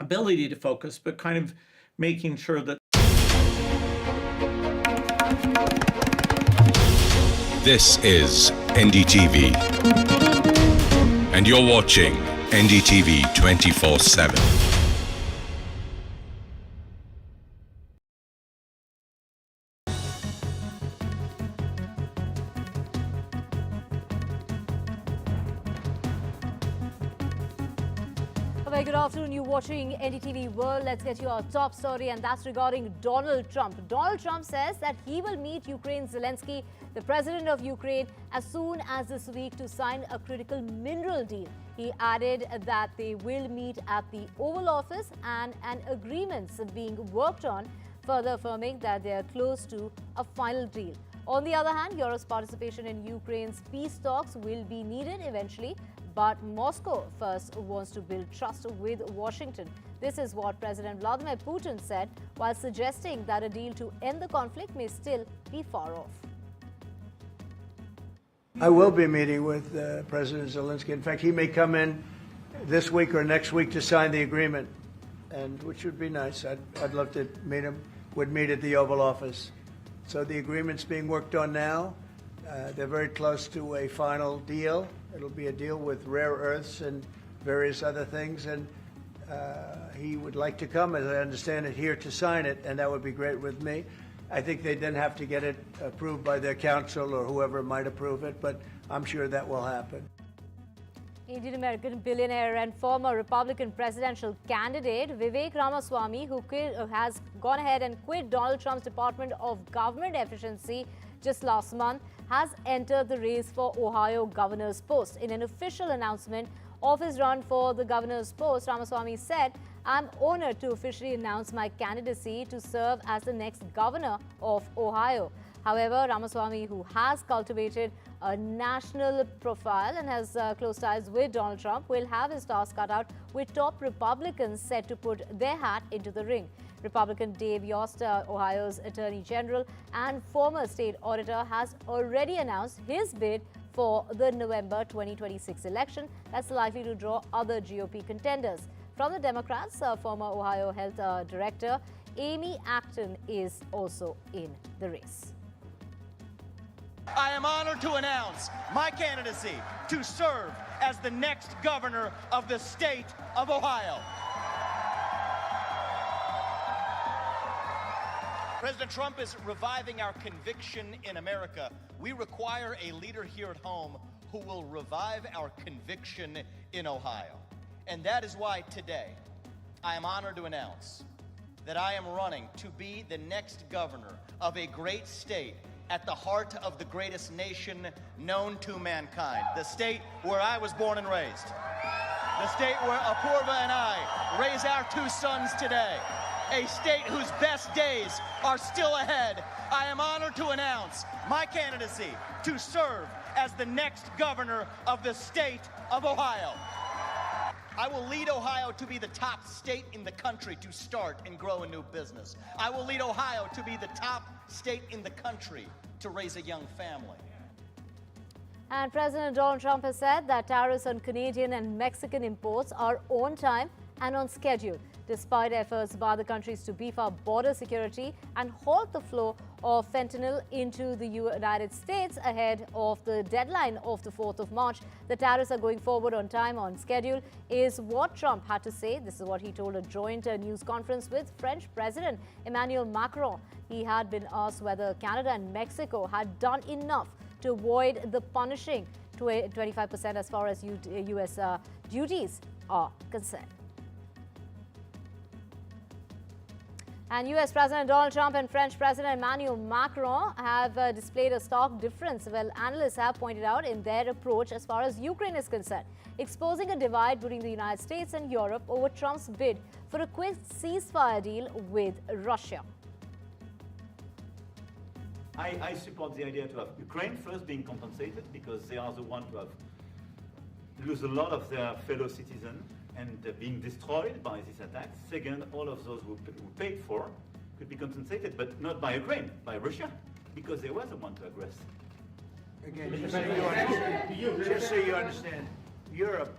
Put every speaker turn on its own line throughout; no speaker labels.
ability to focus, but kind of making sure that.
This is NDTV, and you're watching NDTV 24/7.
Very good afternoon. You're watching NDTV World. Let's get you our top story, and that's regarding Donald Trump. Donald Trump says that he will meet Ukraine's Zelenskyy, the president of Ukraine, as soon as this week to sign a critical mineral deal. He added that they will meet at the Oval Office and an agreement's being worked on, further affirming that they are close to a final deal. On the other hand, Europe's participation in Ukraine's peace talks will be needed eventually, but Moscow first wants to build trust with Washington. This is what President Vladimir Putin said, while suggesting that a deal to end the conflict may still be far off.
I will be meeting with President Zelenskyy. In fact, he may come in this week or next week to sign the agreement, and which would be nice. I'd love to meet him. Would meet at the Oval Office. So the agreement's being worked on now. They're very close to a final deal. It'll be a deal with rare earths and various other things, and he would like to come, as I understand it, here to sign it, and that would be great with me. I think they then have to get it approved by their council or whoever might approve it, but I'm sure that will happen.
Indian-American billionaire and former Republican presidential candidate Vivek Ramaswamy, who has gone ahead and quit Donald Trump's Department of Government Efficiency just last month, has entered the race for Ohio governor's post. In an official announcement of his run for the governor's post, Ramaswamy said, "I'm honored to officially announce my candidacy to serve as the next governor of Ohio." However, Ramaswamy, who has cultivated a national profile and has close ties with Donald Trump, will have his task cut out with top Republicans set to put their hat into the ring. Republican Dave Yost, Ohio's Attorney General and former state auditor, has already announced his bid for the November 2026 election that's likely to draw other GOP contenders. From the Democrats, former Ohio Health Director Amy Acton is also in the race.
I am honored to announce my candidacy to serve as the next governor of the state of Ohio. President Trump is reviving our conviction in America. We require a leader here at home who will revive our conviction in Ohio. And that is why today I am honored to announce that I am running to be the next governor of a great state at the heart of the greatest nation known to mankind, the state where I was born and raised, the state where Apurva and I raise our two sons today, a state whose best days are still ahead. I am honored to announce my candidacy to serve as the next governor of the state of Ohio. I will lead Ohio to be the top state in the country to start and grow a new business. I will lead Ohio to be the top state in the country to raise a young family.
And President Donald Trump has said that tariffs on Canadian and Mexican imports are on time and on schedule, despite efforts by the countries to beef up border security and halt the flow of fentanyl into the United States ahead of the deadline of the 4th of March. The tariffs are going forward on time, on schedule, is what Trump had to say. This is what he told a joint news conference with French President Emmanuel Macron. He had been asked whether Canada and Mexico had done enough to avoid the punishing 25% as far as U.S. Duties are concerned. And U.S. President Donald Trump and French President Emmanuel Macron have displayed a stark difference, well, analysts have pointed out, in their approach as far as Ukraine is concerned, exposing a divide between the United States and Europe over Trump's bid for a quick ceasefire deal with Russia.
I support the idea to have Ukraine first being compensated, because they are the ones who have lose a lot of their fellow citizens and being destroyed by these attacks. Second, all of those who paid for could be compensated, but not by Ukraine, by Russia, because they were the one to aggress.
Again, just so you understand, Europe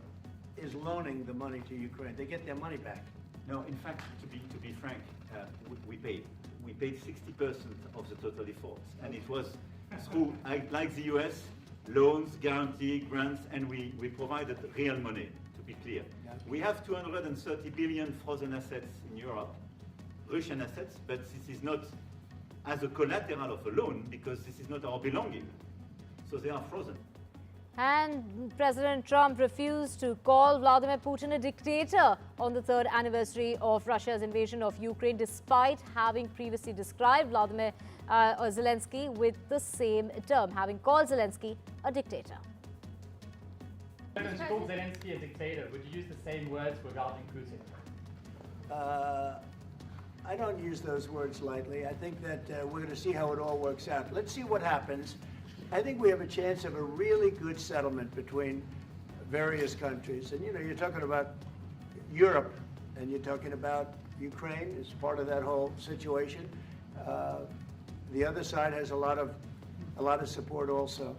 is loaning the money to Ukraine. They get their money back.
No, in fact, to be frank, we paid. We paid 60% of the total efforts, and it was through, like the US, loans, guarantee, grants, and we provided real money, to be clear. We have 230 billion frozen assets in Europe, Russian assets, but this is not as a collateral of a loan because this is not our belonging. So they are frozen.
And President Trump refused to call Vladimir Putin a dictator on the third anniversary of Russia's invasion of Ukraine, despite having previously described Vladimir Zelenskyy with the same term, having called Zelenskyy a dictator.
President called Zelenskyy a dictator. Would you use the same words regarding Putin?
I don't use those words lightly. I think that we're going to see how it all works out. Let's see what happens. I think we have a chance of a really good settlement between various countries. And, you know, you're talking about Europe and you're talking about Ukraine as part of that whole situation. The other side has a lot of support also.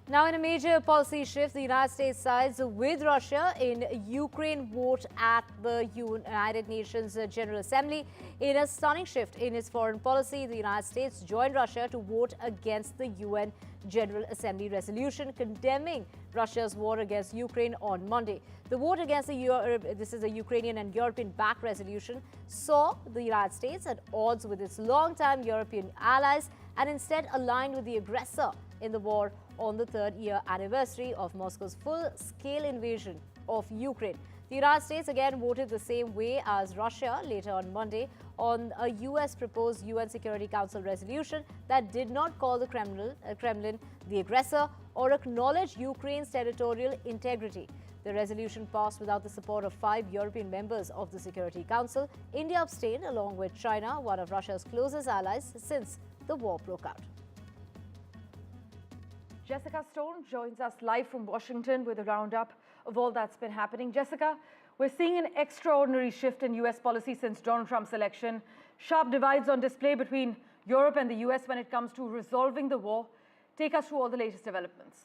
Now, in a major policy shift, the United States sides with Russia in Ukraine vote at the United Nations General Assembly. In a stunning shift in its foreign policy, the United States joined Russia to vote against the UN General Assembly resolution condemning Russia's war against Ukraine on Monday. The vote against this is a Ukrainian and European-backed resolution, saw the United States at odds with its longtime European allies and instead aligned with the aggressor in the war on the third-year anniversary of Moscow's full-scale invasion of Ukraine. The United States again voted the same way as Russia later on Monday on a US-proposed UN Security Council resolution that did not call the Kremlin the aggressor or acknowledge Ukraine's territorial integrity. The resolution passed without the support of 5 European members of the Security Council. India abstained along with China, one of Russia's closest allies since the war broke out.
Jessica Stone joins us live from Washington with a roundup of all that's been happening. Jessica, we're seeing an extraordinary shift in U.S. policy since Donald Trump's election. Sharp divides on display between Europe and the U.S. when it comes to resolving the war. Take us through all the latest developments.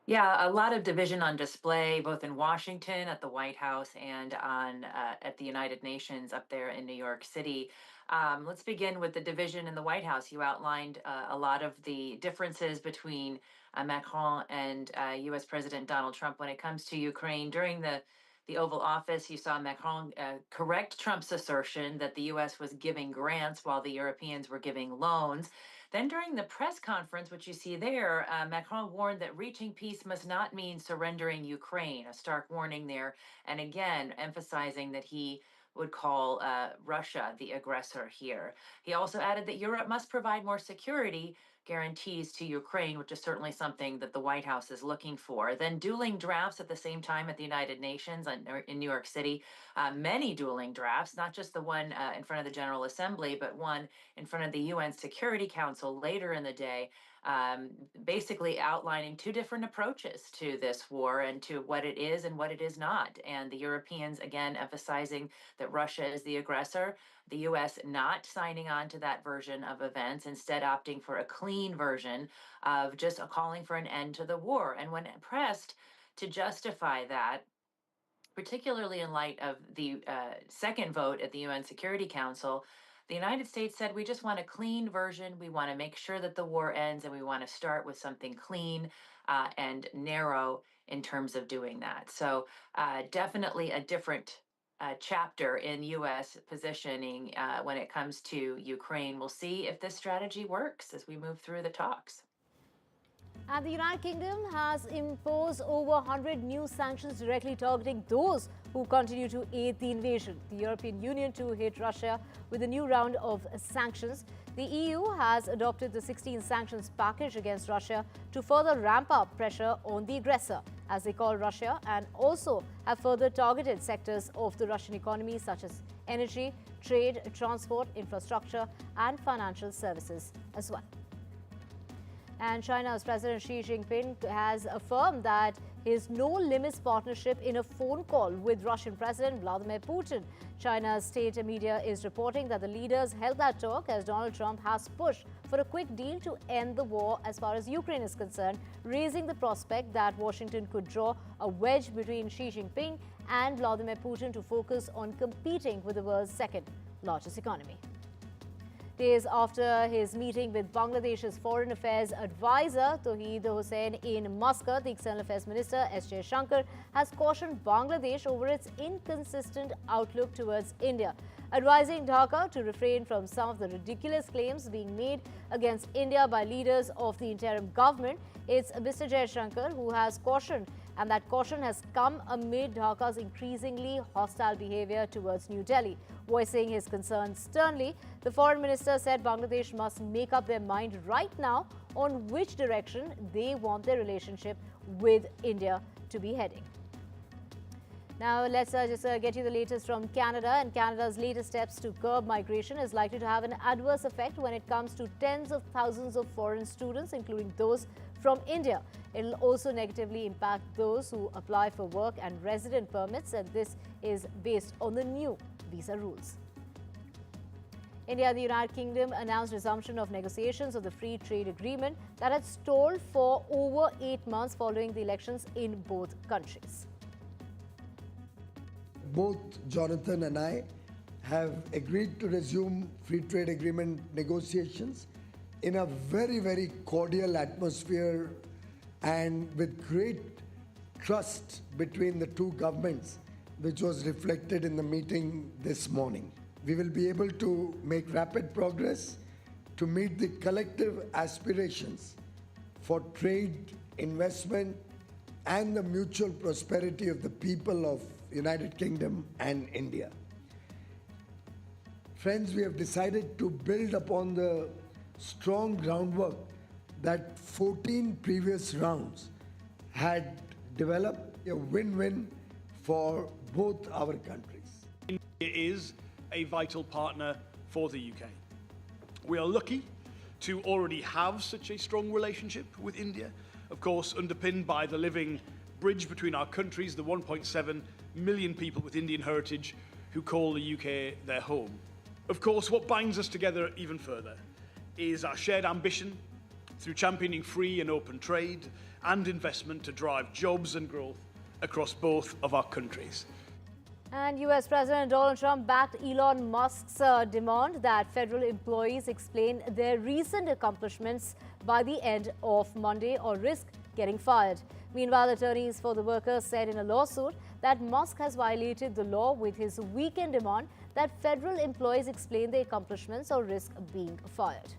Yeah, a lot of division on display, both in Washington at the White House and at the United Nations up there in New York City. Let's begin with the division in the White House. You outlined a lot of the differences between Macron and U.S. President Donald Trump when it comes to Ukraine. During the Oval Office, you saw Macron correct Trump's assertion that the U.S. was giving grants while the Europeans were giving loans. Then during the press conference, which you see there, Macron warned that reaching peace must not mean surrendering Ukraine, a stark warning there, and again emphasizing that he would call Russia the aggressor here. He also added that Europe must provide more security guarantees to Ukraine, which is certainly something that the White House is looking for. Then dueling drafts at the same time at the United Nations in New York City, many dueling drafts, not just the one in front of the General Assembly, but one in front of the UN Security Council later in the day, basically outlining 2 different approaches to this war and to what it is and what it is not. And the Europeans, again, emphasizing that Russia is the aggressor, the U.S. not signing on to that version of events, instead opting for a clean version of just calling for an end to the war. And when pressed to justify that, particularly in light of the second vote at the UN Security Council, the United States said, we just want a clean version. We want to make sure that the war ends, and we want to start with something clean and narrow in terms of doing that. So definitely a different chapter in U.S. positioning when it comes to Ukraine. We'll see if this strategy works as we move through the talks.
And the United Kingdom has imposed over 100 new sanctions directly targeting those who continue to aid the invasion. The European Union too hit Russia with a new round of sanctions. The EU has adopted the 16 sanctions package against Russia to further ramp up pressure on the aggressor, as they call Russia, and also have further targeted sectors of the Russian economy such as energy, trade, transport, infrastructure, and financial services as well. And China's President Xi Jinping has affirmed that his no-limits partnership in a phone call with Russian President Vladimir Putin. China's state media is reporting that the leaders held that talk as Donald Trump has pushed for a quick deal to end the war as far as Ukraine is concerned, raising the prospect that Washington could draw a wedge between Xi Jinping and Vladimir Putin to focus on competing with the world's second largest economy. Days after his meeting with Bangladesh's Foreign Affairs advisor Tauheed Hossain in Muscat, the External Affairs Minister S. Jaishankar has cautioned Bangladesh over its inconsistent outlook towards India, advising Dhaka to refrain from some of the ridiculous claims being made against India by leaders of the interim government. It's Mr. Jaishankar who has cautioned, and that caution has come amid Dhaka's increasingly hostile behavior towards New Delhi. Voicing his concerns sternly, the foreign minister said Bangladesh must make up their mind right now on which direction they want their relationship with India to be heading. Now, let's just get you the latest from Canada. And Canada's latest steps to curb migration is likely to have an adverse effect when it comes to tens of thousands of foreign students, including those from India. It will also negatively impact those who apply for work and resident permits, and this is based on the new visa rules. India and the United Kingdom announced resumption of negotiations of the free trade agreement that had stalled for over 8 months following the elections in both countries.
Both Jonathan and I have agreed to resume free trade agreement negotiations in a very, very cordial atmosphere and with great trust between the two governments, which was reflected in the meeting this morning. We will be able to make rapid progress to meet the collective aspirations for trade, investment, and the mutual prosperity of the people of United Kingdom and India. Friends, we have decided to build upon the strong groundwork that 14 previous rounds had developed a win-win for both our countries.
India is a vital partner for the UK. We are lucky to already have such a strong relationship with India, of course underpinned by the living bridge between our countries, the 1.7 million people with Indian heritage who call the UK their home. Of course, what binds us together even further is our shared ambition through championing free and open trade and investment to drive jobs and growth across both of our countries.
And US President Donald Trump backed Elon Musk's demand that federal employees explain their recent accomplishments by the end of Monday or risk getting fired. Meanwhile, attorneys for the workers said in a lawsuit that Musk has violated the law with his weekend demand that federal employees explain their accomplishments or risk being fired.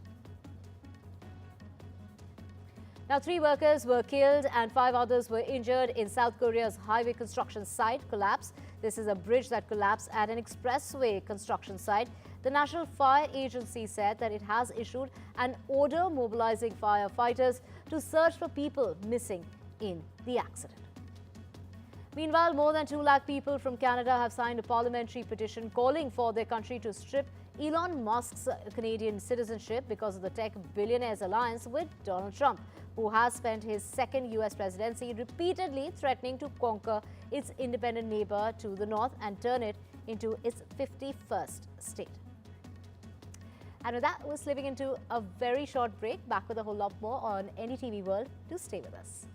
Now, 3 workers were killed and 5 others were injured in South Korea's highway construction site collapse. This is a bridge that collapsed at an expressway construction site. The National Fire Agency said that it has issued an order mobilizing firefighters to search for people missing in the accident. Meanwhile, more than 2 lakh people from Canada have signed a parliamentary petition calling for their country to strip Elon Musk's Canadian citizenship because of the tech billionaire's alliance with Donald Trump, who has spent his second US presidency repeatedly threatening to conquer its independent neighbor to the north and turn it into its 51st state. And with that, we're slipping into a very short break. Back with a whole lot more on NDTV World. Do stay with us.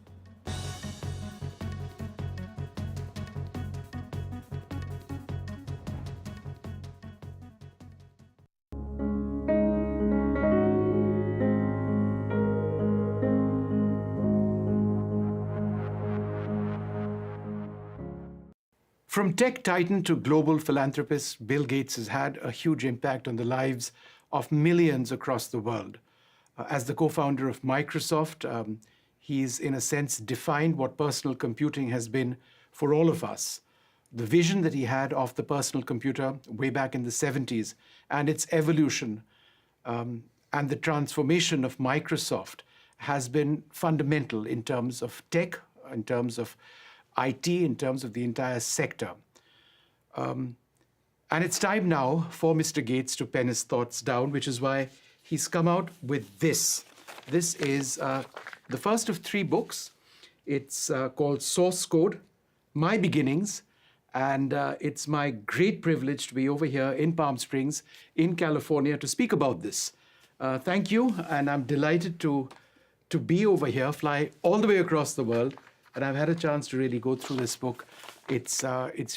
From tech titan to global philanthropist, Bill Gates has had a huge impact on the lives of millions across the world. As the co-founder of Microsoft, he's in a sense defined what personal computing has been for all of us. The vision that he had of the personal computer way back in the 70s and its evolution and the transformation of Microsoft has been fundamental in terms of tech, in terms of IT, in terms of the entire sector. And it's time now for Mr. Gates to pen his thoughts down, which is why he's come out with this. This is the first of 3 books. It's called Source Code, My Beginnings, and it's my great privilege to be over here in Palm Springs, in California, to speak about this. Thank you, and I'm delighted to be over here, fly all the way across the world And I've had a chance to really go through this book. It's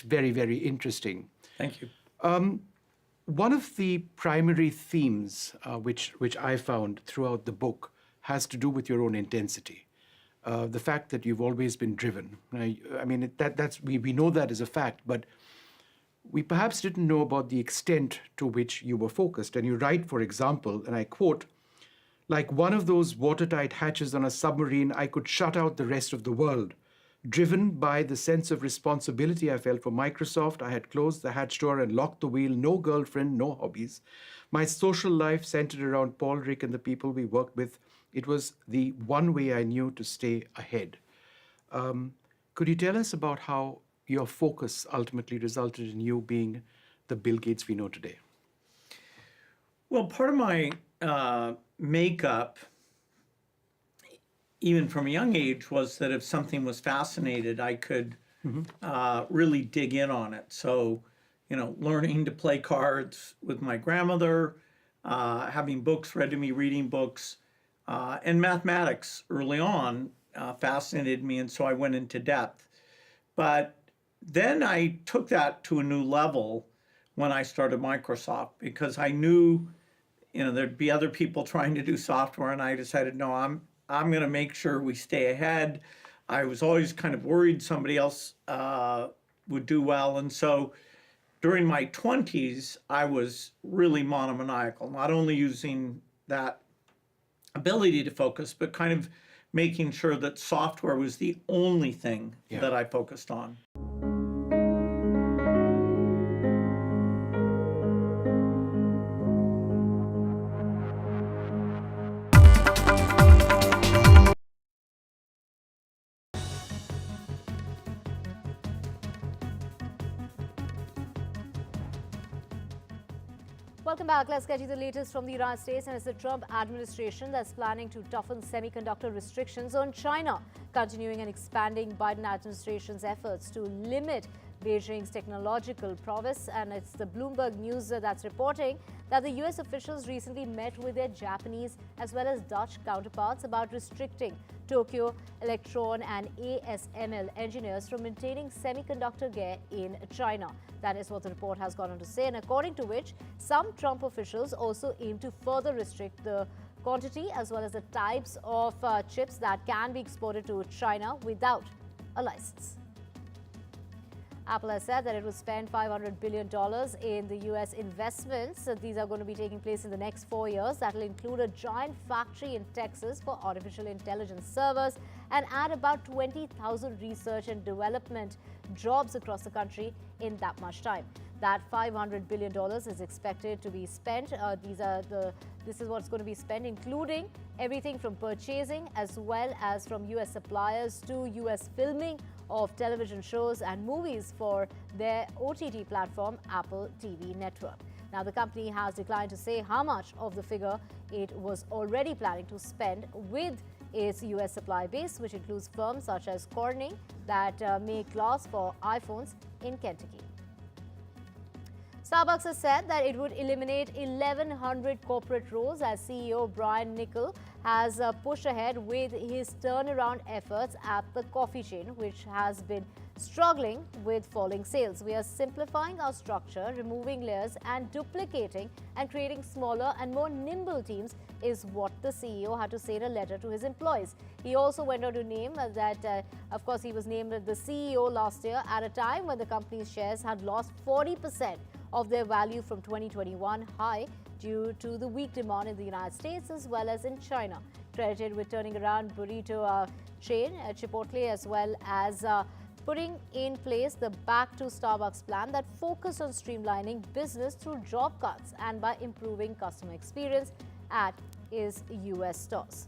very, very interesting.
Thank you.
One of the primary themes which I found throughout the book has to do with your own intensity. The fact that you've always been driven. I mean, we know that as a fact, but we perhaps didn't know about the extent to which you were focused. And you write, for example, and I quote, "Like one of those watertight hatches on a submarine, I could shut out the rest of the world. Driven by the sense of responsibility I felt for Microsoft, I had closed the hatch door and locked the wheel. No girlfriend, no hobbies. My social life centered around Paul, Rick, and the people we worked with. It was the one way I knew to stay ahead." Could you tell us about how your focus ultimately resulted in you being the Bill Gates we know today?
Well, part of my makeup, even from a young age, was that if something was fascinated, I could really dig in on it. So, learning to play cards with my grandmother, having books read to me, reading books, and mathematics early on fascinated me, and so I went into depth. But then I took that to a new level when I started Microsoft, because I knew, there'd be other people trying to do software, and I decided, no, I'm going to make sure we stay ahead. I was always kind of worried somebody else would do well, and so during my 20s, I was really monomaniacal, not only using that ability to focus, but kind of making sure that software was the only thing that I focused on.
Welcome back. Let's get you the latest from the United States. And it's the Trump administration that's planning to toughen semiconductor restrictions on China, continuing and expanding Biden administration's efforts to limit Beijing's technological prowess. And it's the Bloomberg News that's reporting that the U.S. officials recently met with their Japanese as well as Dutch counterparts about restricting Tokyo Electron and ASML engineers from maintaining semiconductor gear in China. That is what the report has gone on to say, and according to which some Trump officials also aim to further restrict the quantity as well as the types of chips that can be exported to China without a license. Apple has said that it will spend $500 billion in the U.S. investments. These are going to be taking place in the next 4 years. That will include a giant factory in Texas for artificial intelligence servers and add about 20,000 research and development jobs across the country in that much time. That $500 billion is expected to be spent. This is what's going to be spent, including everything from purchasing as well as from U.S. suppliers to U.S. filming of television shows and movies for their OTT platform, Apple TV network. Now, the company has declined to say how much of the figure it was already planning to spend with its U.S. supply base, which includes firms such as Corning that make glass for iPhones in Kentucky. Starbucks has said that it would eliminate 1,100 corporate roles as CEO Brian Niccol has pushed ahead with his turnaround efforts at the coffee chain, which has been struggling with falling sales. We are simplifying our structure, removing layers and duplicating and creating smaller and more nimble teams is what the CEO had to say in a letter to his employees. He also went on to name that, of course, he was named the CEO last year at a time when the company's shares had lost 40% of their value from 2021 high due to the weak demand in the United States as well as in China. Credited with turning around burrito chain Chipotle as well as putting in place the Back to Starbucks plan that focused on streamlining business through job cuts and by improving customer experience at its U.S. stores.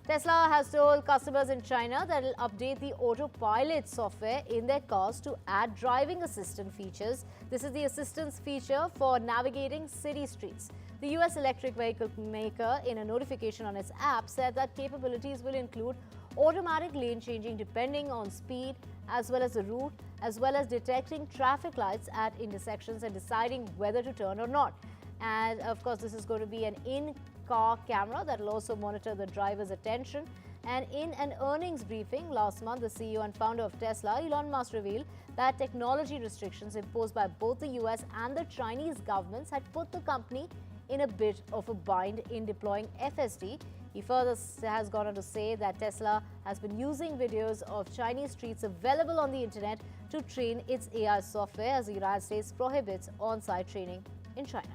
Tesla has told customers in China that it will update the autopilot software in their cars to add driving assistant features. This is the assistance feature for navigating city streets. The U.S. electric vehicle maker, in a notification on its app, said that capabilities will include automatic lane changing depending on speed as well as the route, as well as detecting traffic lights at intersections and deciding whether to turn or not. And of course, this is going to be an in-car camera that will also monitor the driver's attention And in an earnings briefing last month, the CEO and founder of Tesla, Elon Musk, revealed that technology restrictions imposed by both the US and the Chinese governments had put the company in a bit of a bind in deploying FSD. He further has gone on to say that Tesla has been using videos of Chinese streets available on the internet to train its AI software, as the United States prohibits on-site training in China.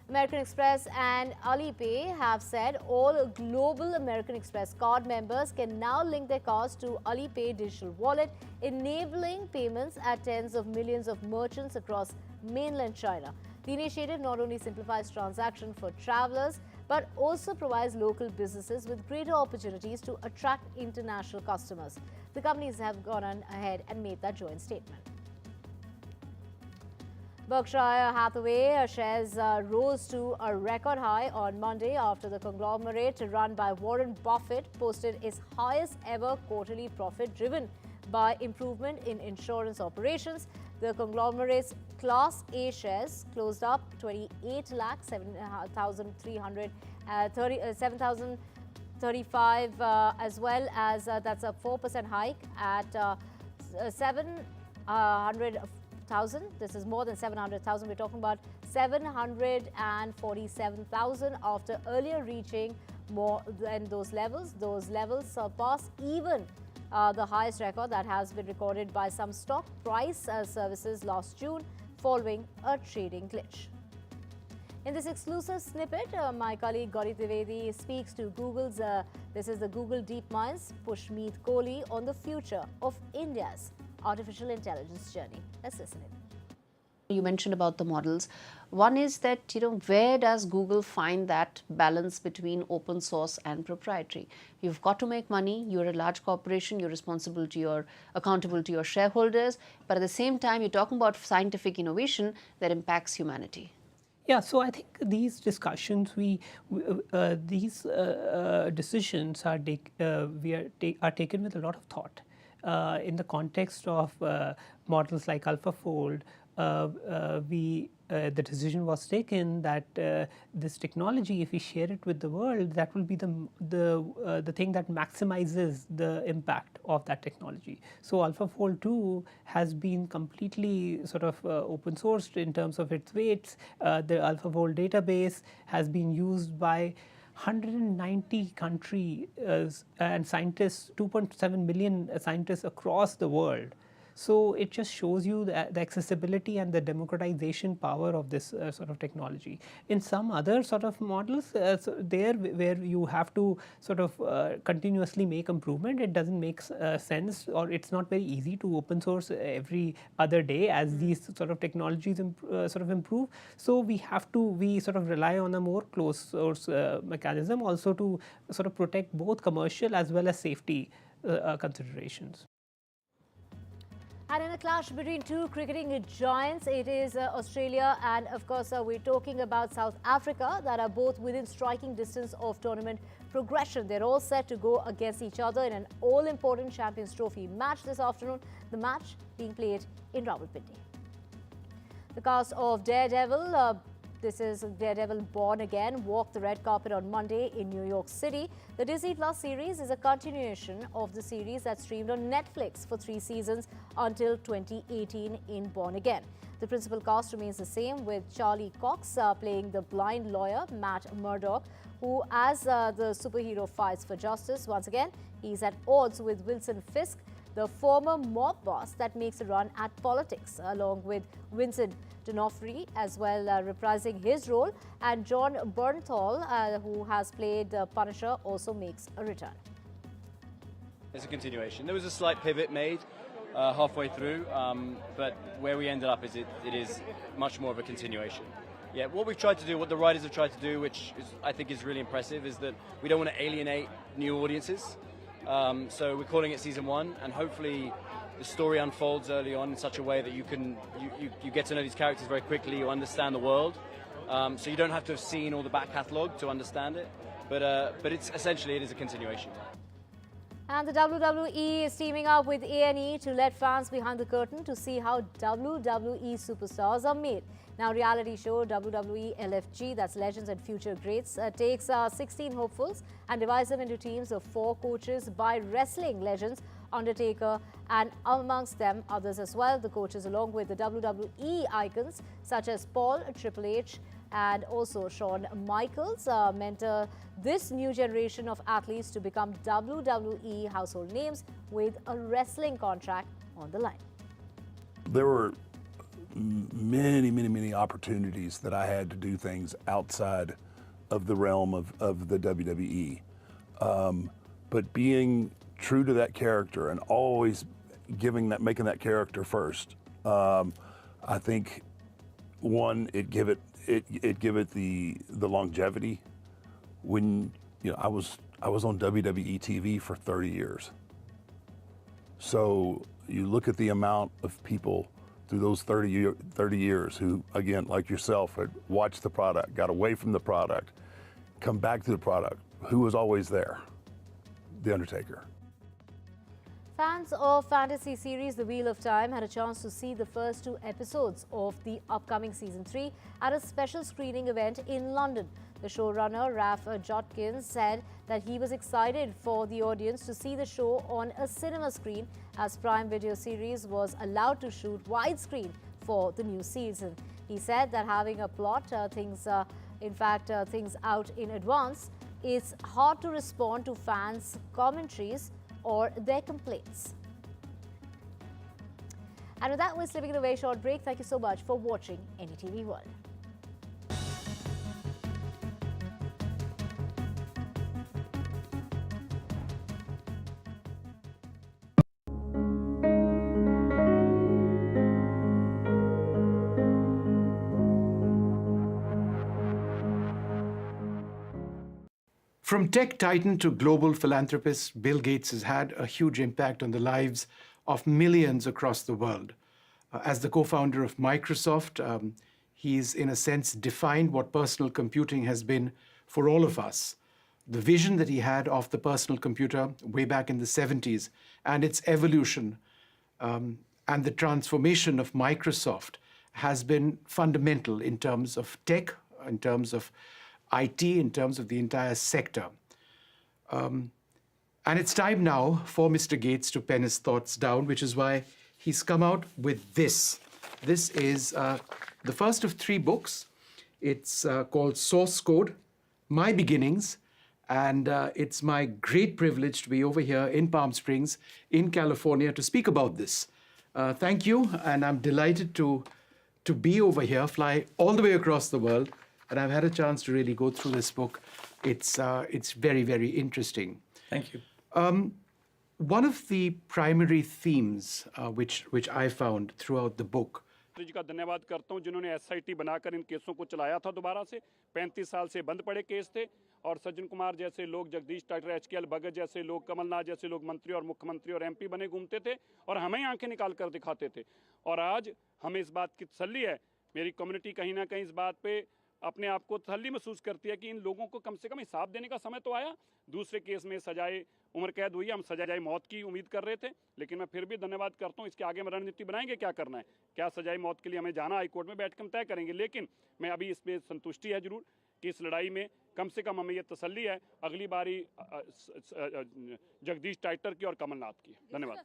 American Express and Alipay have said all global American Express card members can now link their cards to Alipay digital wallet, enabling payments at tens of millions of merchants across mainland China. The initiative not only simplifies transactions for travelers, but also provides local businesses with greater opportunities to attract international customers. The companies have gone on ahead and made that joint statement. Berkshire Hathaway shares rose to a record high on Monday after the conglomerate run by Warren Buffett posted its highest ever quarterly profit, driven by improvement in insurance operations. The conglomerate's Class A shares closed up 7,035, as well as that's a 4% hike at 700,000. This is more than 700,000. We're talking about 747,000 after earlier reaching more than those levels. Those levels surpass even the highest record that has been recorded by some stock price services last June, following a trading glitch. In this exclusive snippet, my colleague Gauri Trivedi speaks to Google's, this is the Google DeepMind's Pushmeet Kohli on the future of India's artificial intelligence journey. Let's listen in.
You mentioned about the models. One is that, where does Google find that balance between open source and proprietary? You've got to make money. You're a large corporation. You're accountable to your shareholders. But at the same time, you're talking about scientific innovation that impacts humanity.
Yeah, so I think these discussions, these decisions are taken with a lot of thought. In the context of models like AlphaFold, the decision was taken that this technology, if we share it with the world, that will be the thing that maximizes the impact of that technology. So AlphaFold 2 has been completely sort of open sourced in terms of its weights. The AlphaFold database has been used by 190 countries and scientists, 2.7 million scientists across the world. So it just shows you the accessibility and the democratization power of this sort of technology. In some other sort of models, where you have to sort of continuously make improvement, it doesn't make sense, or it's not very easy to open source every other day as these sort of technologies sort of improve. So we sort of rely on a more closed source mechanism also to sort of protect both commercial as well as safety considerations.
And in a clash between two cricketing giants, it is Australia and, of course, we're talking about South Africa, that are both within striking distance of tournament progression. They're all set to go against each other in an all-important Champions Trophy match this afternoon, the match being played in Rawalpindi. The cast of Daredevil, this is Daredevil Born Again, walked the red carpet on Monday in New York City. The Disney Plus series is a continuation of the series that streamed on Netflix for 3 seasons until 2018 in Born Again. The principal cast remains the same, with Charlie Cox playing the blind lawyer Matt Murdock, who as the superhero fights for justice. Once again, he's at odds with Wilson Fisk, the former mob boss that makes a run at politics, along with Vincent D'Onofrio as well reprising his role, and John Bernthal, who has played Punisher, also makes a return.
It's a continuation. There was a slight pivot made halfway through, but where we ended up is it is much more of a continuation. Yeah, what we've tried to do, what the writers have tried to do, which I think is really impressive, is that we don't want to alienate new audiences. So we're calling it season 1, and hopefully the story unfolds early on in such a way that you get to know these characters very quickly, you understand the world. So you don't have to have seen all the back catalogue to understand it, but it's essentially it is a continuation.
And the WWE is teaming up with A&E to let fans behind the curtain to see how WWE superstars are made. Now, reality show WWE LFG, that's Legends and Future Greats, takes 16 hopefuls and divides them into teams of 4 coaches by wrestling legends, Undertaker, and amongst them others as well. The coaches, along with the WWE icons such as Paul, Triple H, and also Shawn Michaels, mentor this new generation of athletes to become WWE household names with a wrestling contract on the line.
There were many opportunities that I had to do things outside of the realm of the WWE. But being true to that character and always making that character first, I think, one, it give it the longevity. When I was on WWE TV for 30 years. So you look at the amount of people through those 30 years who, again, like yourself, had watched the product, got away from the product, come back to the product. Who was always there? The Undertaker.
Fans of fantasy series The Wheel of Time had a chance to see the first 2 episodes of the upcoming season 3 at a special screening event in London. The showrunner, Ralph Jodkins, said that he was excited for the audience to see the show on a cinema screen, as Prime Video series was allowed to shoot widescreen for the new season. He said that having a plot, things out in advance, it's hard to respond to fans' commentaries or their complaints. And with that, we're slipping it away a short break. Thank you so much for watching NDTV World.
From tech titan to global philanthropist, Bill Gates has had a huge impact on the lives of millions across the world. As the co-founder of Microsoft, he's in a sense defined what personal computing has been for all of us. The vision that he had of the personal computer way back in the 70s and its evolution and the transformation of Microsoft has been fundamental in terms of tech, in terms of IT, in terms of the entire sector. And it's time now for Mr. Gates to pen his thoughts down, which is why he's come out with this. This is the first of 3 books. It's called Source Code, My Beginnings, and it's my great privilege to be over here in Palm Springs, in California, to speak about this. Thank you, and I'm delighted to be over here, fly all the way across the world, and I've had a chance to really go through this book. It's very interesting.
Thank you.
One of the primary themes which I found throughout the book.
जी का धन्यवाद करता हूं जिन्होंने SIT बनाकर इन केसों को चलाया था दोबारा से 35 साल से बंद पड़े केस थे और सज्जन कुमार जैसे लोग जगदीश टाइटर एचकेएल भगत जैसे लोग कमलनाथ जैसे लोग मंत्री और मुख्यमंत्री और एमपी बने घूमते थे और हमें आंखें निकाल कर दिखाते थे और आज हमें इस बात की तसल्ली है मेरी कम्युनिटी कहीं ना कहीं इस बात पे अपने आप को तसल्ली महसूस करती है कि इन लोगों को कम से कम हिसाब देने का समय तो आया दूसरे केस में सजाए उम्र कैद हुई हम सजाए मौत की उम्मीद कर रहे थे लेकिन मैं फिर भी धन्यवाद करता हूं इसके आगे हम रणनीति बनाएंगे क्या करना है क्या सजाए मौत के लिए हमें जाना हाई कोर्ट में बैठ कर तय करेंगे लेकिन मैं अभी इसमें संतुष्टि है जरूर कि इस लड़ाई में कम से कम हमें ये तसल्ली है अगली बारी जगदीश टाइटर की और कमलनाथ की धन्यवाद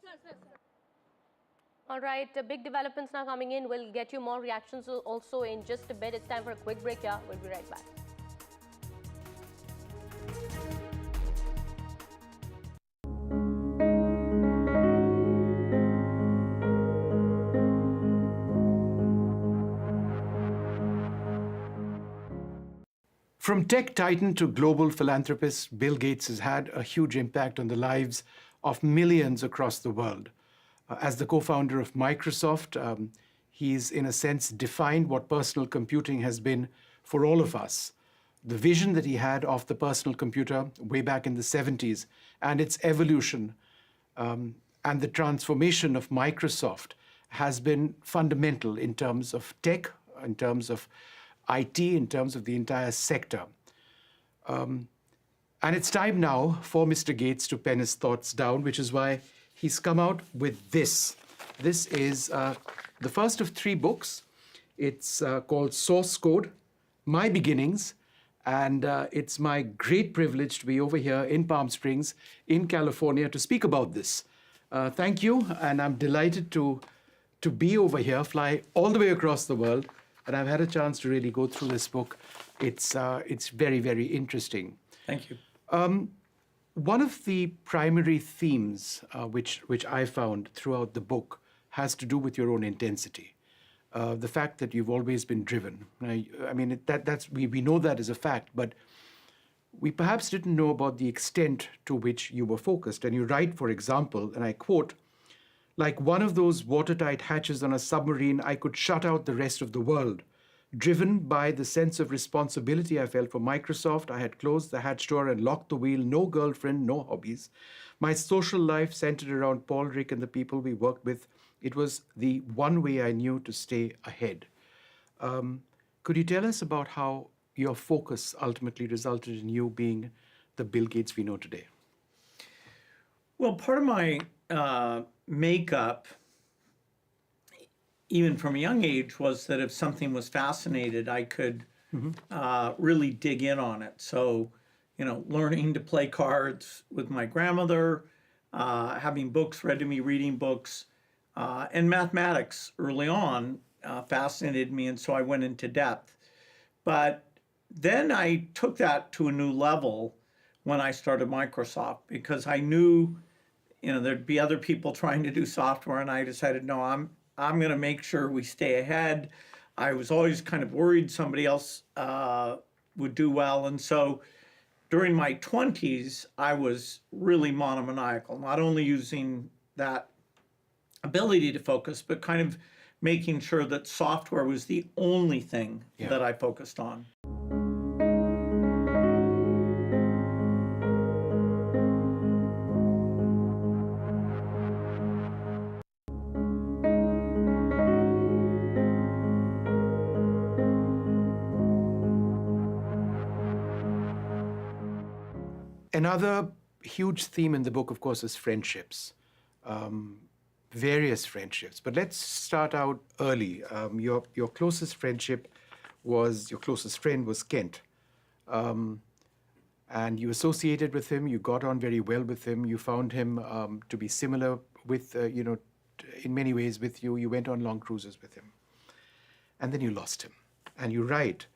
All right, big developments now coming in. We'll get you more reactions also in just a bit. It's time for a quick break here. We'll be right back.
From tech titan to global philanthropist, Bill Gates has had a huge impact on the lives of millions across the world. As the co-founder of Microsoft, he's in a sense defined what personal computing has been for all of us. The vision that he had of the personal computer way back in the 70s and its evolution and the transformation of Microsoft has been fundamental in terms of tech, in terms of IT, in terms of the entire sector. And And it's time now for Mr. Gates to pen his thoughts down, which is why he's come out with this. This is the first of 3 books. It's called Source Code, My Beginnings, and it's my great privilege to be over here in Palm Springs, in California, to speak about this. Thank you, and I'm delighted to be over here, fly all the way across the world, and I've had a chance to really go through this book. It's very, very interesting.
Thank you.
One of the primary themes which I found throughout the book has to do with your own intensity. The fact that you've always been driven. I mean, we know that as a fact, but we perhaps didn't know about the extent to which you were focused. And you write, for example, and I quote, "Like one of those watertight hatches on a submarine, I could shut out the rest of the world. Driven by the sense of responsibility I felt for Microsoft, I had closed the hatch door and locked the wheel. No girlfriend, no hobbies. My social life centered around Paul, Rick, and the people we worked with. It was the one way I knew to stay ahead." Could you tell us about how your focus ultimately resulted in you being the Bill Gates we know today?
Well, part of my makeup, even from a young age, was that if something was fascinated, I could really dig in on it. So, learning to play cards with my grandmother, having books read to me, reading books, and mathematics early on fascinated me, and so I went into depth. But then I took that to a new level when I started Microsoft, because I knew, there'd be other people trying to do software, and I decided, no, I'm going to make sure we stay ahead. I was always kind of worried somebody else would do well. And so during my 20s, I was really monomaniacal, not only using that ability to focus, but kind of making sure that software was the only thing that I focused on.
Another huge theme in the book, of course, is friendships, various friendships. But let's start out early. Your closest friend was Kent. And you associated with him, you got on very well with him, you found him to be similar with, in many ways with you. You went on long cruises with him. And then you lost him. And you write,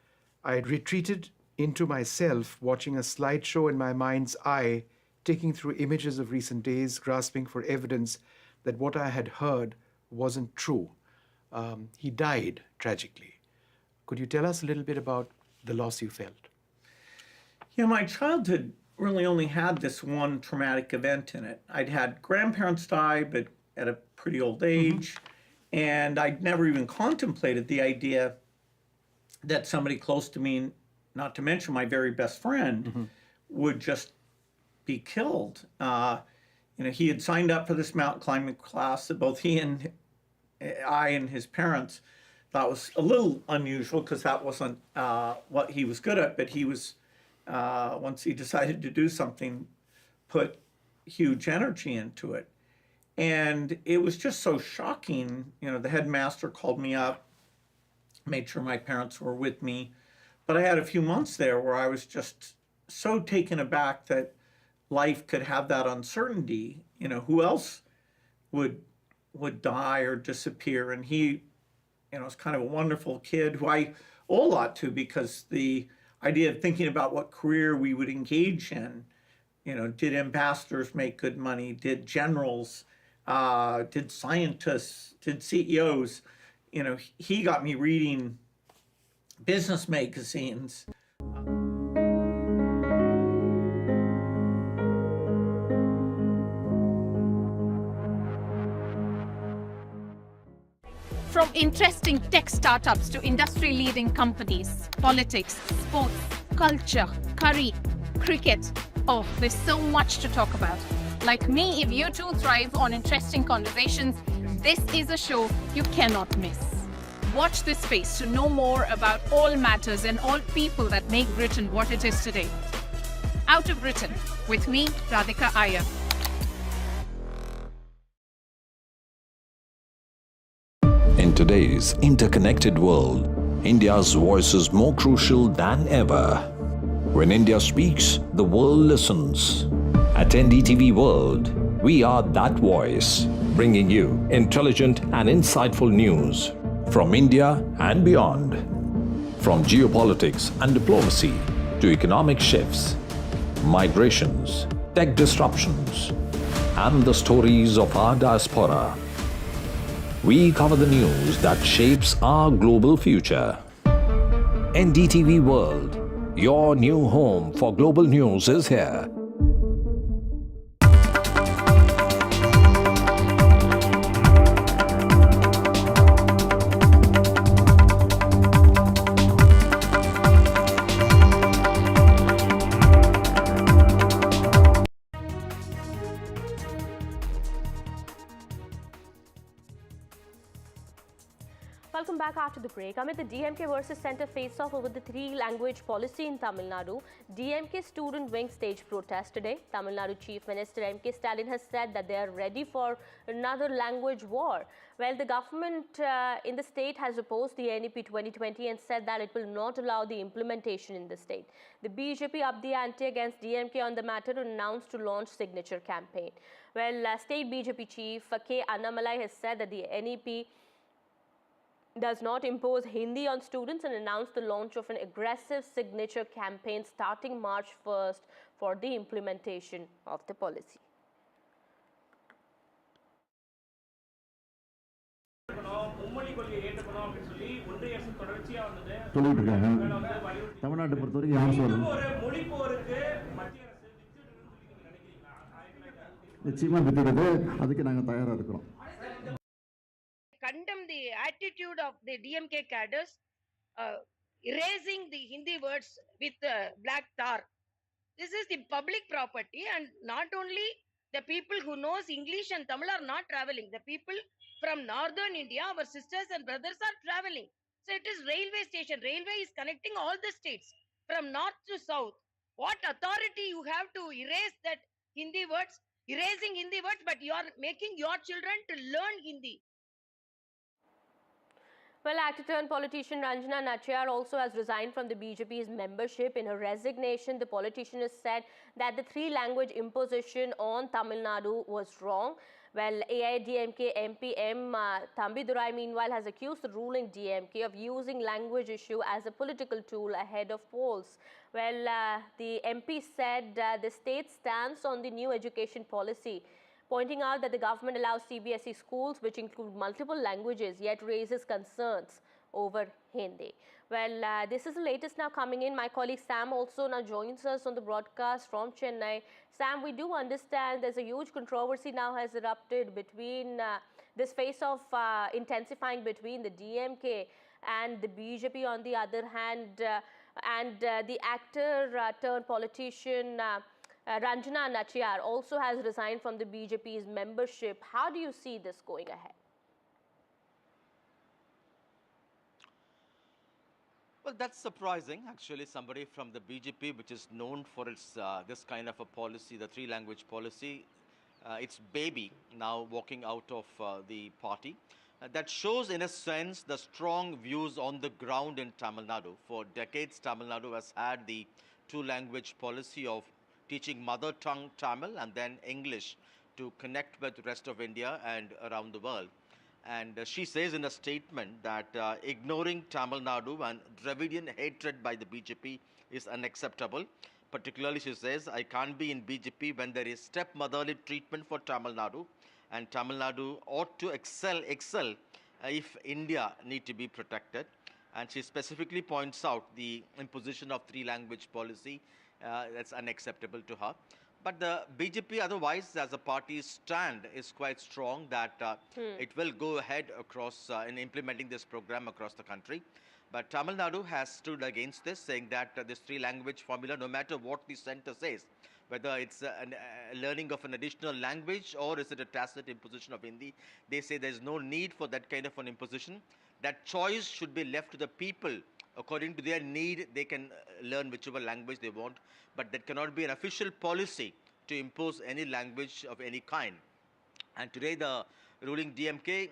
"I had retreated into myself, watching a slideshow in my mind's eye, taking through images of recent days, grasping for evidence that what I had heard wasn't true." He died tragically. Could you tell us a little bit about the loss you felt?
Yeah, my childhood really only had this one traumatic event in it. I'd had grandparents die, but at a pretty old age, and I'd never even contemplated the idea that somebody close to me, not to mention my very best friend, would just be killed. He had signed up for this mountain climbing class that both he and I and his parents thought was a little unusual, because that wasn't what he was good at, but he was, once he decided to do something, put huge energy into it. And it was just so shocking. The headmaster called me up, made sure my parents were with me. But I had a few months there where I was just so taken aback that life could have that uncertainty. Who else would die or disappear? And he, was kind of a wonderful kid who I owe a lot to, because the idea of thinking about what career we would engage in, did ambassadors make good money? Did generals? Did scientists? Did CEOs? He got me reading business magazines.
From interesting tech startups to industry-leading companies, politics, sports, culture, curry, cricket. Oh, there's so much to talk about. Like me, if you too thrive on interesting conversations, this is a show you cannot miss. Watch this space to know more about all matters and all people that make Britain what it is today. Out of Britain, with me, Radhika Iyer.
In today's interconnected world, India's voice is more crucial than ever. When India speaks, the world listens. At NDTV World, we are that voice, bringing you intelligent and insightful news from India and beyond. From geopolitics and diplomacy to economic shifts, migrations, tech disruptions, and the stories of our diaspora. We cover the news that shapes our global future. NDTV World, your new home for global news, is here.
Welcome back after the break. Amid the DMK versus Centre face-off over the three-language policy in Tamil Nadu, DMK student wing staged protest today. Tamil Nadu Chief Minister M.K. Stalin has said that they are ready for another language war. Well, the government in the state has opposed the NEP 2020 and said that it will not allow the implementation in the state. The BJP upped the ante against DMK on the matter and announced to launch signature campaign. Well, State BJP Chief K. Annamalai has said that the NEP does not impose Hindi on students and announced the launch of an aggressive signature campaign starting March 1st for the implementation of the policy.
தமிழ்நாட்டை பொறுத்த வரைக்கும் யார் சொல்லணும் நிச்சயமா வித்துறது அதுக்கு நாங்கள் தயாராக இருக்கிறோம்
Condemn the attitude of the DMK cadres, erasing the Hindi words with black tar. This is the public property, and not only the people who knows English and Tamil are not traveling. The people from northern India, our sisters and brothers, are traveling. So it is railway station. Railway is connecting all the states from north to south. What authority you have to erase that Hindi words? Erasing Hindi words, but you are making your children to learn Hindi.
Well, actor-turned-politician Ranjana Nachyar also has resigned from the BJP's membership. In her resignation, the politician has said that the three-language imposition on Tamil Nadu was wrong. Well, AIDMK MP M. Thambidurai, meanwhile, has accused the ruling DMK of using language issue as a political tool ahead of polls. Well, the MP said the state stands on the new education policy, pointing out that the government allows CBSE schools, which include multiple languages, yet raises concerns over Hindi. Well, this is the latest now coming in. My colleague Sam also now joins us on the broadcast from Chennai. Sam, we do understand there's a huge controversy now has erupted between this face-off intensifying between the DMK and the BJP on the other hand, and the actor-turned-politician Ranjana Nachyar also has resigned from the BJP's membership. How do you see this going ahead?
Well, that's surprising. Actually, somebody from the BJP, which is known for its this kind of a policy, the three-language policy, its baby now walking out of the party. That shows, in a sense, the strong views on the ground in Tamil Nadu. For decades, Tamil Nadu has had the two-language policy of teaching mother tongue Tamil and then English to connect with the rest of India and around the world. And she says in a statement that ignoring Tamil Nadu and Dravidian hatred by the BJP is unacceptable. Particularly, she says, I can't be in BJP when there is stepmotherly treatment for Tamil Nadu, and Tamil Nadu ought to excel if India need to be protected. And she specifically points out the imposition of three-language policy that's unacceptable to her. But the BJP otherwise, as a party stand, is quite strong that it will go ahead across in implementing this program across the country. But Tamil Nadu has stood against this, saying that this three-language formula, no matter what the centre says, whether it's a learning of an additional language or is it a tacit imposition of Hindi, they say there's no need for that kind of an imposition. That choice should be left to the people According to their need, they can learn whichever language they want, but that cannot be an official policy to impose any language of any kind. And today the ruling DMK,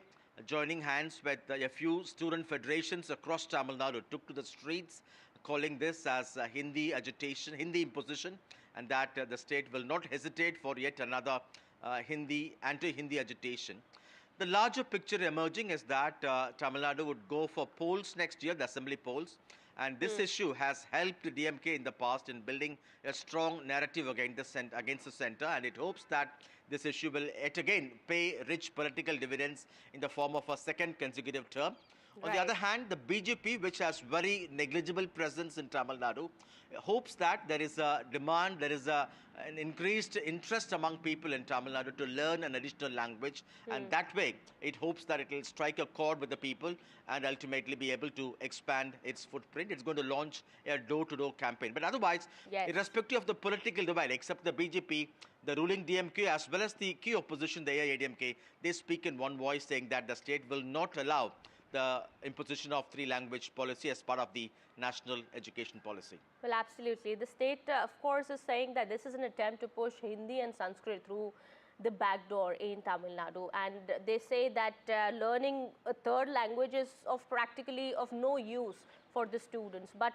joining hands with a few student federations across Tamil Nadu, took to the streets calling this as Hindi agitation, Hindi imposition, and that the state will not hesitate for yet another anti-Hindi agitation. The larger picture emerging is that Tamil Nadu would go for polls next year, the assembly polls, and this issue has helped DMK in the past in building a strong narrative against the center, and it hopes that this issue will yet again pay rich political dividends in the form of a second consecutive term. On the other hand, the BJP, which has very negligible presence in Tamil Nadu, hopes that there is a demand, there is an increased interest among people in Tamil Nadu to learn an additional language, and that way it hopes that it will strike a chord with the people and ultimately be able to expand its footprint. It's going to launch a door-to-door campaign. But otherwise, irrespective of the political divide, except the BJP, the ruling DMK as well as the key opposition, the AIADMK, they speak in one voice saying that the state will not allow the imposition of three-language policy as part of the national education policy.
Well, absolutely. The state, of course, is saying that this is an attempt to push Hindi and Sanskrit through the back door in Tamil Nadu. And they say that learning a third language is practically of no use for the students. But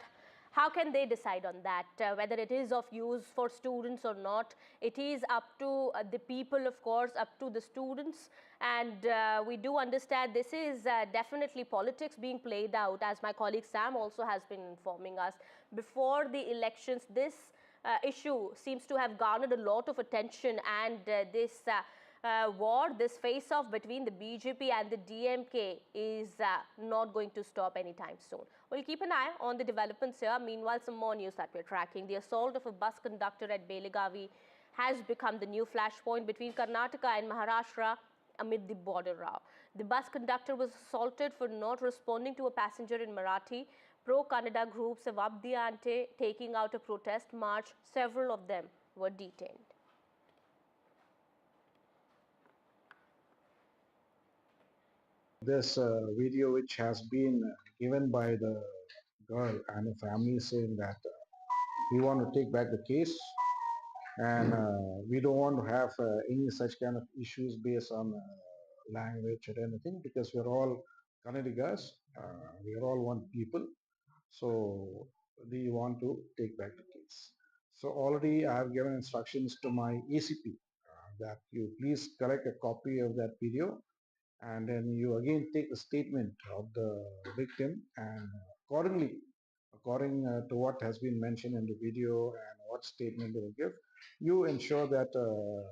how can they decide on that, whether it is of use for students or not? It is up to the people, of course, up to the students. And we do understand this is definitely politics being played out, as my colleague Sam also has been informing us. Before the elections, this issue seems to have garnered a lot of attention, and this war, this face-off between the BJP and the DMK is not going to stop anytime soon. We'll keep an eye on the developments here. Meanwhile, some more news that we're tracking. The assault of a bus conductor at Belagavi has become the new flashpoint between Karnataka and Maharashtra amid the border row. The bus conductor was assaulted for not responding to a passenger in Marathi. Pro-Kannada groups have upped the ante, taking out a protest march. Several of them were detained.
This video which has been given by the girl and the family saying that we want to take back the case and we don't want to have any such kind of issues based on language or anything, because we're all Kannadigas, we are all one people, so we want to take back the case. So already I have given instructions to my ACP that you please collect a copy of that video, and then you again take the statement of the victim, and according to what has been mentioned in the video and what statement they will give, you ensure that the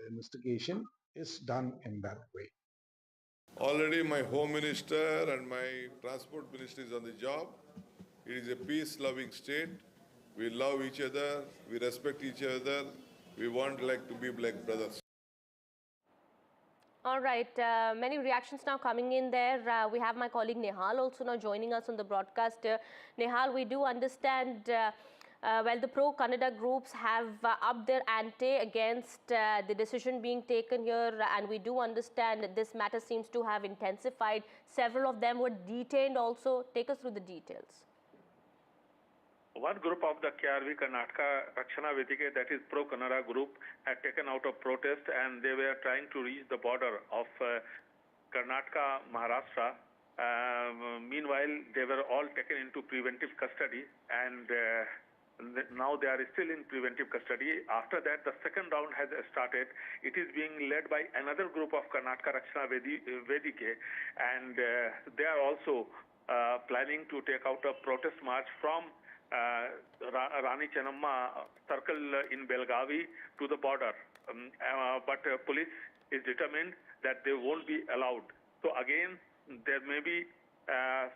investigation is done in that way.
Already my Home Minister and my Transport Minister is on the job. It is a peace-loving state. We love each other, we respect each other, we want to be like brothers.
All right, many reactions now coming in there. We have my colleague Nehal also now joining us on the broadcast. Nehal, we do understand, well, the pro-Kannada groups have upped their ante against the decision being taken here, and we do understand that this matter seems to have intensified. Several of them were detained also. Take us through the details.
One group of the KRV Karnataka Rakshana Vedike, that is pro-Kannada group, had taken out of protest, and they were trying to reach the border of Karnataka, Maharashtra. Meanwhile, they were all taken into preventive custody, and now they are still in preventive custody. After that, the second round has started. It is being led by another group of Karnataka Rakshana Vedike, and they are also planning to take out a protest march from Rani Chennamma circle in Belagavi to the border. But police is determined that they won't be allowed. So again, there may be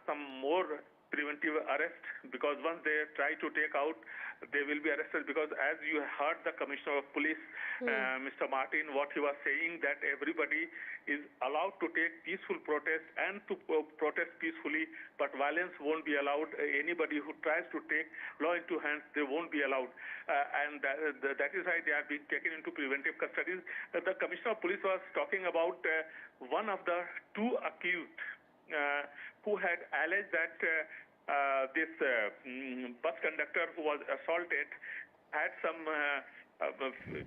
some more preventive arrest, because once they try to take out, they will be arrested, because as you heard the Commissioner of Police, Mr. Martin, what he was saying, that everybody is allowed to take peaceful protest and to protest peacefully, but violence won't be allowed. Anybody who tries to take law into hands, they won't be allowed. And that is why they are being taken into preventive custody. The Commissioner of Police was talking about one of the two accused who had alleged that this bus conductor who was assaulted had some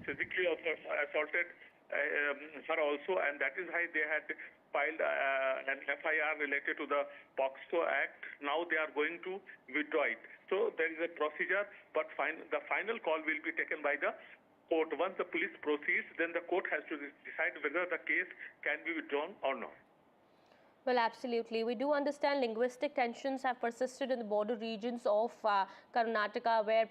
physically assaulted her also, and that is why they had filed an FIR related to the POXO Act. Now they are going to withdraw it. So there is a procedure, but the final call will be taken by the court. Once the police proceeds, then the court has to decide whether the case can be withdrawn or not.
Well, absolutely. We do understand linguistic tensions have persisted in the border regions of Karnataka, where